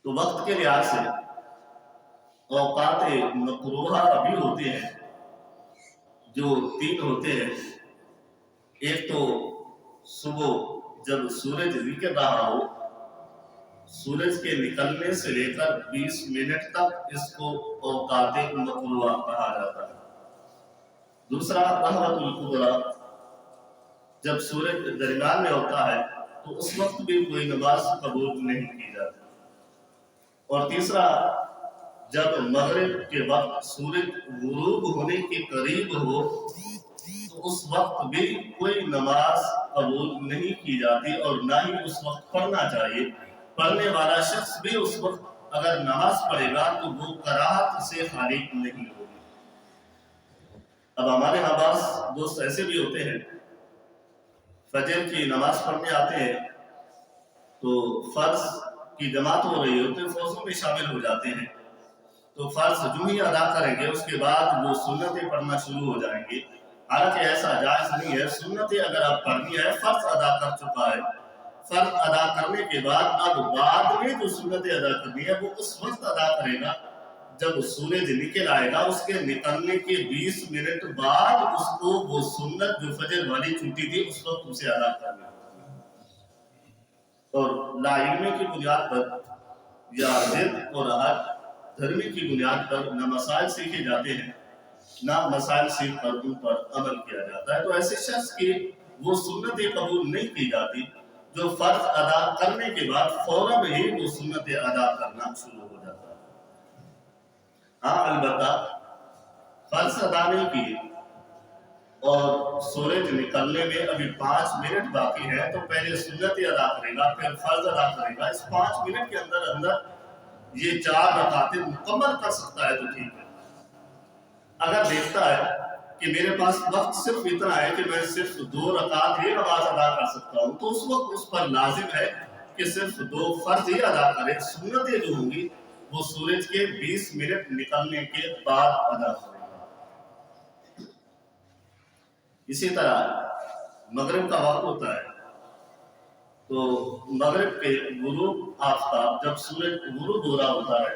تو وقت کے لحاظ سے اوقات مکروہہ بھی ہوتے ہیں جو 3 ہوتے ہیں۔ ایک تو صبح جب سورج نکل رہا ہو، سورج کے نکلنے سے لے کر 20 منٹ تک اس کو اوقات مکروہہ کہا جاتا ہے۔ دوسرا قہوۃ الکبریٰ، جب سورج درمیان میں ہوتا ہے تو اس وقت بھی کوئی نماز قبول نہیں کی جاتی۔ اور تیسرا جب مغرب کے وقت سورج غروب ہونے کے قریب ہو تو اس وقت بھی کوئی نماز قبول نہیں کی جاتی اور نہ ہی اس وقت پڑھنا چاہیے۔ پڑھنے والا شخص بھی اس وقت اگر نماز پڑھے گا تو وہ کراہت سے خالی نہیں ہوگی۔ اب ہمارے یہاں بعض دوست ایسے بھی ہوتے ہیں فجر کی نماز پڑھنے آتے ہیں تو فرض کی جماعت ہو رہی ہوتی ہے، فوزوں میں شامل ہو جاتے ہیں، تو فرض جو ہی ادا کریں گے اس کے بعد وہ سنتیں پڑھنا شروع ہو جائیں گے۔ حالانکہ ایسا جائز نہیں ہے۔ سنتیں اگر آپ پڑھنی ہے، فرض ادا کر چکا ہے، فرض ادا کرنے کے بعد اب بعد میں جو سنتیں ادا کرنی ہے وہ اس وقت ادا کرے گا جب سورج نکل آئے گا۔ اس کے نکلنے کے 20 منٹ بعد اس کو وہ سنت جو فجر والی چھوٹی تھی اس وقت اسے ادا کرنا ہے۔ اور لا علمی کی بنیاد پر یا ضد اور حد دھرمی کی بنیاد پر نہ مسائل سیکھے جاتے ہیں نہ مسائل سیکھ کر ان پر عمل کیا جاتا ہے، تو ایسے شخص کی وہ سنتیں قبول نہیں کی جاتی جو فرض ادا کرنے کے بعد فوراً ہی وہ سنتیں ادا کرنا شروع ہو جاتا ہے۔ ہاں البتہ فرض ادا نہیں کی اور سورج نکلنے میں ابھی 5 منٹ باقی ہے تو پہلے سنتیں ادا کرے گا پھر فرض ادا کرے گا۔ اس 5 منٹ کے اندر یہ 4 رکعتیں مکمل کر سکتا ہے تو ٹھیک ہے۔ اگر دیکھتا ہے کہ میرے پاس وقت صرف اتنا ہے کہ میں صرف 2 رکعت ہی نماز ادا کر سکتا ہوں تو اس وقت اس پر لازم ہے کہ صرف 2 فرض ہی ادا کرے، سنتیں جو ہوں گی وہ سورج کے 20 منٹ نکلنے کے بعد ادا کرے گا۔ اسی طرح مغرب کا وقت ہوتا ہے تو مغرب کے غروب آفتاب جب سورج غروب ہو رہا ہوتا ہے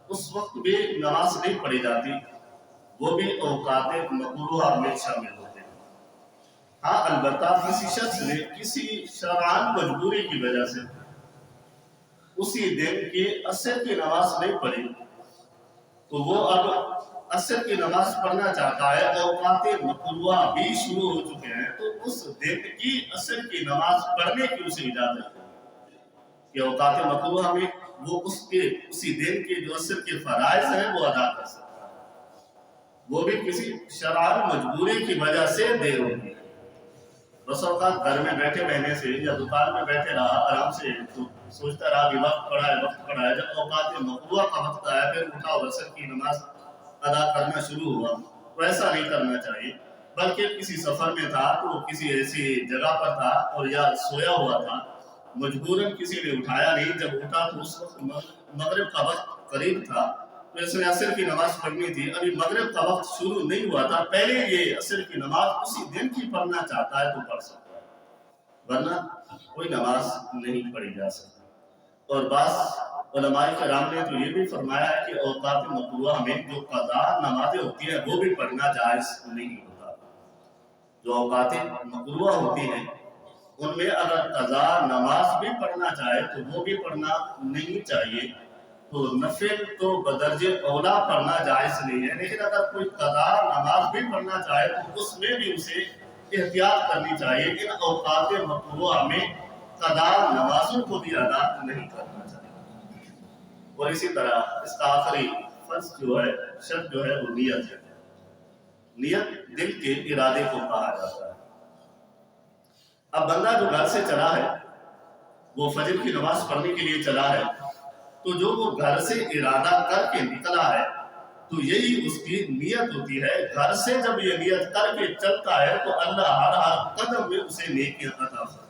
اس وقت بھی نماز نہیں پڑھی جاتی، وہ بھی اوقات مکروہہ میں شامل ہوتے ہیں۔ ہاں البتہ کسی شخص نے کسی شرعاً مجبوری کی وجہ سے اسی دن کی عصر کی نماز نہیں پڑھی تو وہ اب عصر کی نماز پڑھنا چاہتا ہے، اوقات مکروہہ بھی شروع ہو چکے ہیں تو اس دن کی عصر کی نماز پڑھنے کی اسے اجازت ہے کہ اوقات مکروہہ میں وہ اسی دن کے جو عصر کے فرائض ہیں وہ ادا کر سکتا ہے، وہ بھی کسی شرعاً مجبوری کی وجہ سے دیر ہوگی۔ بس اوقات گھر میں بیٹھے رہنے سے یا دکان میں بیٹھے رہا آرام سے تو سوچتا رہا کہ وقت پڑا ہے، جب اوقات مکروہہ کا وقت آیا پھر اٹھا اور عصر کی نماز ادا کرنا شروع ہوا، تو ایسا نہیں کرنا چاہیے۔ بلکہ کسی سفر میں تھا تو کسی ایسی جگہ پر تھا اور یا سویا ہوا تھا، مجبوراً کسی نے اٹھایا نہیں، جب اٹھا تو اس وقت مغرب کا وقت قریب تھا تو اس نے عصر کی نماز پڑھنی تھی، ابھی مغرب کا وقت شروع نہیں ہوا تھا، پہلے یہ عصر کی نماز اسی دن کی پڑھنا چاہتا ہے تو پڑھ سکتا ہے، ورنہ کوئی نماز نہیں پڑھی جا سکتی۔ اور بعض علماء کرام نے تو یہ بھی فرمایا ہے کہ اوقات مکروہہ میں جو قضا نمازیں ہوتی ہیں وہ بھی پڑھنا جائز نہیں ہوتا۔ جو اوقات مکروہہ ہوتی ہیں ان میں اگر قضا نماز بھی پڑھنا چاہے تو وہ بھی پڑھنا نہیں چاہیے، تو نفل تو بدرجہ اولا پڑھنا جائز نہیں ہے، لیکن اگر کوئی قضا نماز بھی پڑھنا چاہے تو اس میں بھی اسے احتیاط کرنی چاہیے، ان اوقات مکروہہ میں قضا نمازوں کو بھی ادا نہیں کرنا چاہیے۔ اور اسی طرح اس کا آخری فرض شرط جو ہے وہ نیت ہے۔ نیت دل کے ارادے کو کہا جاتا ہے۔ اب بندہ جو گھر سے چلا ہے وہ فجر کی نماز پڑھنے کے لیے چلا ہے تو جو وہ گھر سے ارادہ کر کے نکلا ہے تو یہی اس کی نیت ہوتی ہے۔ گھر سے جب یہ نیت کر کے چلتا ہے تو اللہ ہر قدم میں اسے نیکیاں عطا فرماتا ہے۔